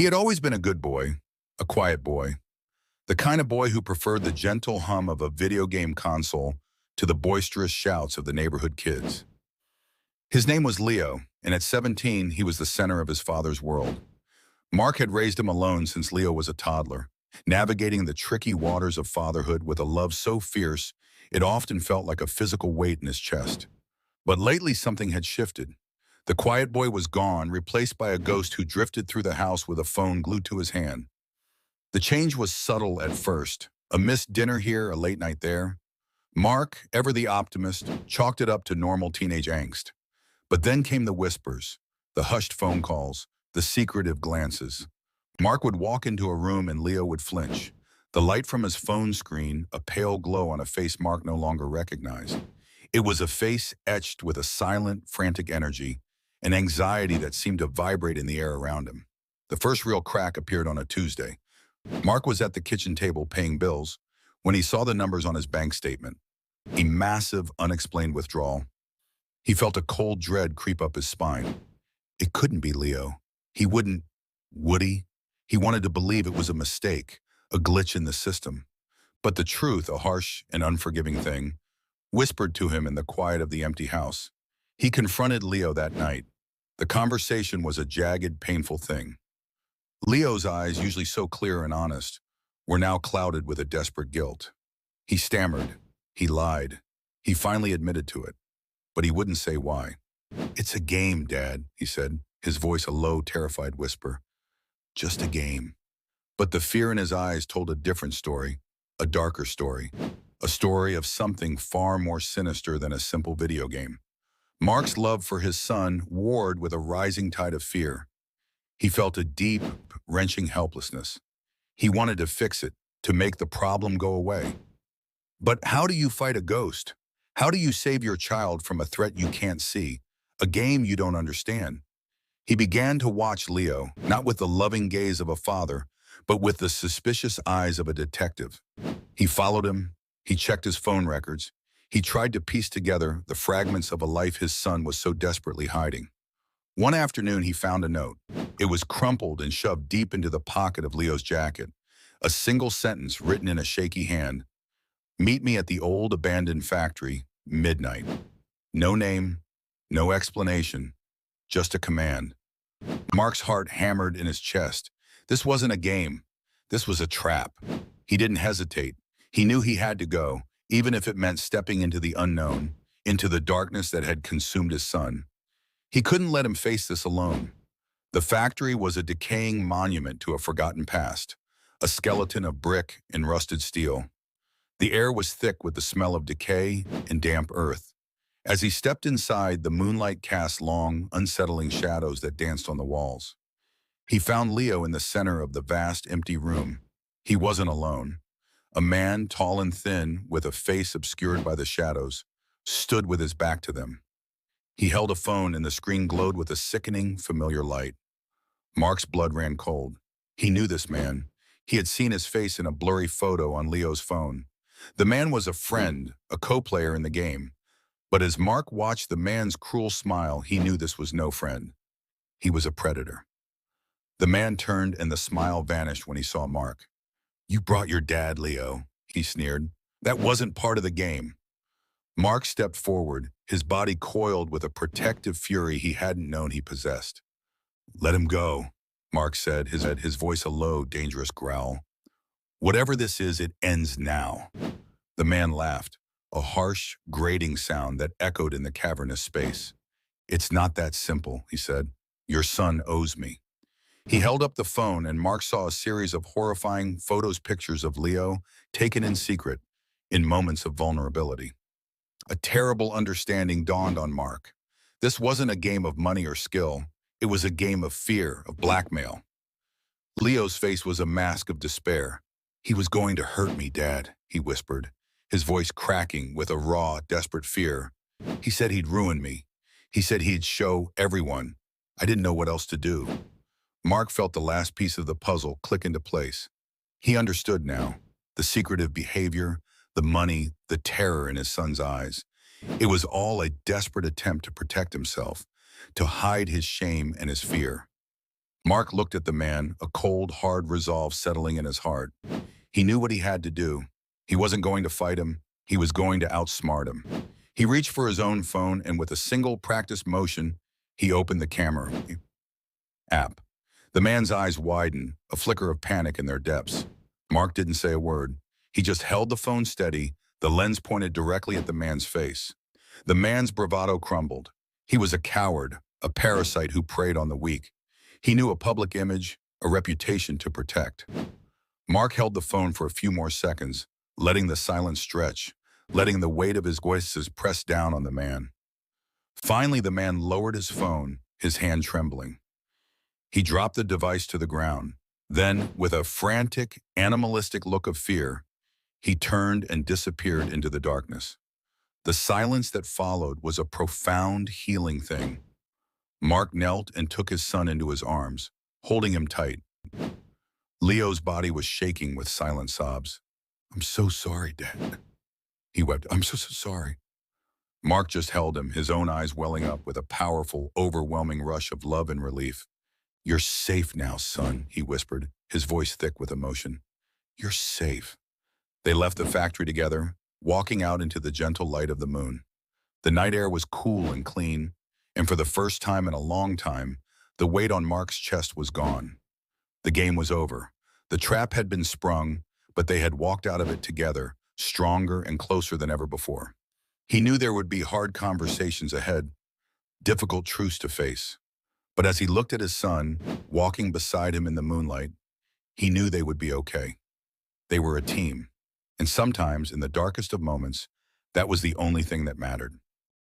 He had always been a good boy, a quiet boy, the kind of boy who preferred the gentle hum of a video game console to the boisterous shouts of the neighborhood kids. His name was Leo, and at 17, he was the center of his father's world. Mark had raised him alone since Leo was a toddler, navigating the tricky waters of fatherhood with a love so fierce it often felt like a physical weight in his chest. But lately something had shifted. The quiet boy was gone, replaced by a ghost who drifted through the house with a phone glued to his hand. The change was subtle at first, a missed dinner here, a late night there. Mark, ever the optimist, chalked it up to normal teenage angst. But then came the whispers, the hushed phone calls, the secretive glances. Mark would walk into a room and Leo would flinch. The light from his phone screen, a pale glow on a face Mark no longer recognized. It was a face etched with a silent, frantic energy, an anxiety that seemed to vibrate in the air around him. The first real crack appeared on a Tuesday. Mark was at the kitchen table paying bills when he saw the numbers on his bank statement. A massive, unexplained withdrawal. He felt a cold dread creep up his spine. It couldn't be Leo. He wouldn't, would he? He wanted to believe it was a mistake, a glitch in the system. But the truth, a harsh and unforgiving thing, whispered to him in the quiet of the empty house. He confronted Leo that night. The conversation was a jagged, painful thing. Leo's eyes, usually so clear and honest, were now clouded with a desperate guilt. He stammered. He lied. He finally admitted to it. But he wouldn't say why. "It's a game, Dad," he said, his voice a low, terrified whisper. "Just a game." But the fear in his eyes told a different story, a darker story, a story of something far more sinister than a simple video game. Mark's love for his son warred with a rising tide of fear. He felt a deep, wrenching helplessness. He wanted to fix it, to make the problem go away. But how do you fight a ghost? How do you save your child from a threat you can't see, a game you don't understand? He began to watch Leo, not with the loving gaze of a father, but with the suspicious eyes of a detective. He followed him. He checked his phone records. He tried to piece together the fragments of a life his son was so desperately hiding. One afternoon, he found a note. It was crumpled and shoved deep into the pocket of Leo's jacket. A single sentence written in a shaky hand. "Meet me at the old abandoned factory, midnight." No name, no explanation, just a command. Mark's heart hammered in his chest. This wasn't a game. This was a trap. He didn't hesitate. He knew he had to go, even if it meant stepping into the unknown, into the darkness that had consumed his son. He couldn't let him face this alone. The factory was a decaying monument to a forgotten past, a skeleton of brick and rusted steel. The air was thick with the smell of decay and damp earth. As he stepped inside, the moonlight cast long, unsettling shadows that danced on the walls. He found Leo in the center of the vast, empty room. He wasn't alone. A man, tall and thin, with a face obscured by the shadows, stood with his back to them. He held a phone and the screen glowed with a sickening, familiar light. Mark's blood ran cold. He knew this man. He had seen his face in a blurry photo on Leo's phone. The man was a friend, a co-player in the game. But as Mark watched the man's cruel smile, he knew this was no friend. He was a predator. The man turned and the smile vanished when he saw Mark. "You brought your dad, Leo," he sneered. "That wasn't part of the game." Mark stepped forward, his body coiled with a protective fury he hadn't known he possessed. "Let him go," Mark said, his voice a low, dangerous growl. "Whatever this is, it ends now." The man laughed, a harsh, grating sound that echoed in the cavernous space. "It's not that simple," he said. "Your son owes me." He held up the phone and Mark saw a series of horrifying pictures of Leo, taken in secret, in moments of vulnerability. A terrible understanding dawned on Mark. This wasn't a game of money or skill. It was a game of fear, of blackmail. Leo's face was a mask of despair. "He was going to hurt me, Dad," he whispered, his voice cracking with a raw, desperate fear. "He said he'd ruin me. He said he'd show everyone. I didn't know what else to do." Mark felt the last piece of the puzzle click into place. He understood now. The secretive behavior, the money, the terror in his son's eyes. It was all a desperate attempt to protect himself, to hide his shame and his fear. Mark looked at the man, a cold, hard resolve settling in his heart. He knew what he had to do. He wasn't going to fight him. He was going to outsmart him. He reached for his own phone, and with a single practiced motion, he opened the camera app. The man's eyes widened, a flicker of panic in their depths. Mark didn't say a word. He just held the phone steady, the lens pointed directly at the man's face. The man's bravado crumbled. He was a coward, a parasite who preyed on the weak. He knew a public image, a reputation to protect. Mark held the phone for a few more seconds, letting the silence stretch, letting the weight of his voices press down on the man. Finally, the man lowered his phone, his hand trembling. He dropped the device to the ground. Then, with a frantic, animalistic look of fear, he turned and disappeared into the darkness. The silence that followed was a profound, healing thing. Mark knelt and took his son into his arms, holding him tight. Leo's body was shaking with silent sobs. "I'm so sorry, Dad." He wept. "I'm so sorry." Mark just held him, his own eyes welling up with a powerful, overwhelming rush of love and relief. "You're safe now, son," he whispered, his voice thick with emotion. "You're safe." They left the factory together, walking out into the gentle light of the moon. The night air was cool and clean, and for the first time in a long time, the weight on Mark's chest was gone. The game was over. The trap had been sprung, but they had walked out of it together, stronger and closer than ever before. He knew there would be hard conversations ahead, difficult truths to face. But as he looked at his son, walking beside him in the moonlight, he knew they would be okay. They were a team. And sometimes, in the darkest of moments, that was the only thing that mattered.